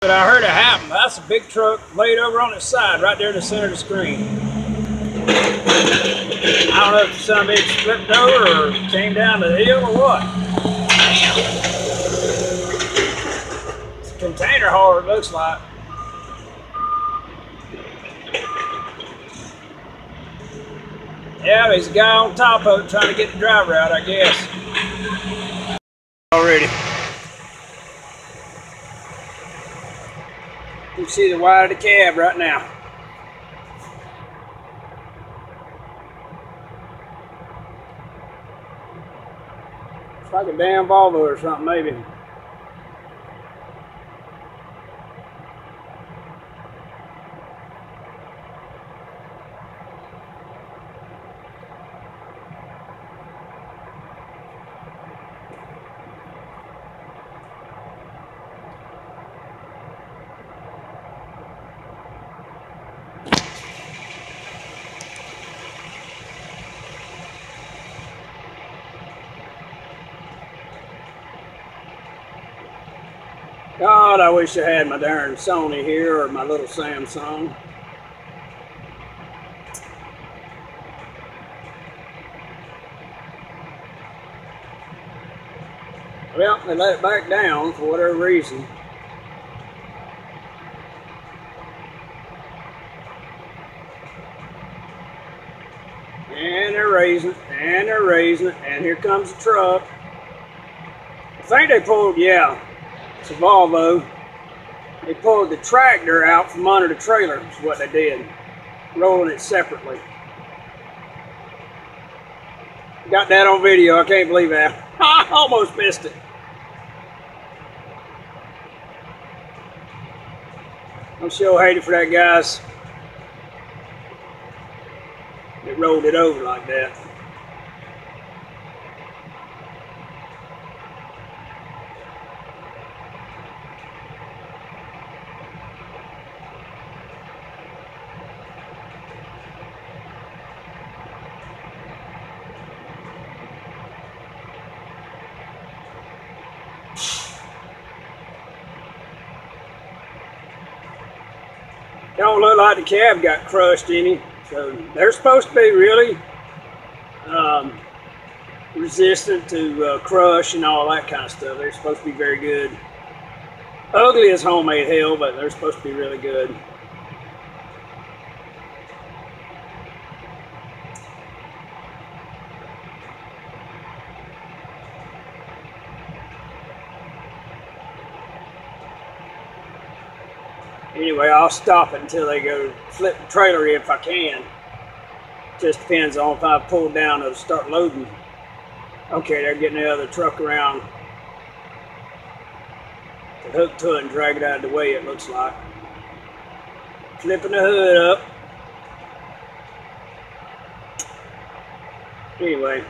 But I heard it happen. That's a big truck laid over on its side right there in the center of the screen. I don't know if some bitch flipped over or came down the hill or what. Damn. It's a container hauler, it looks like. Yeah, there's a guy on top of it trying to get the driver out, I guess. Already. You can see the wide of the cab right now. It's like a damn Volvo or something, maybe. God, I wish I had my darn Sony here or my little Samsung. Well, they let it back down for whatever reason. And they're raising it, and they're raising it, and here comes the truck. I think they pulled, yeah. It's a Volvo. They pulled the tractor out from under the trailer, is what they did. Rolling it separately. Got that on video, I can't believe that. I almost missed it. I'm sure hated for that, guys. It rolled it over like that. Don't look like the cab got crushed any. So they're supposed to be really resistant to crush and all that kind of stuff. They're supposed to be very good. Ugly as homemade hell, but they're supposed to be really good. Anyway, I'll stop it until they go flip the trailer if I can. Just depends on if I pull down or start loading. Okay, they're getting the other truck around to hook to it and drag it out of the way, it looks like. Flipping the hood up. Anyway.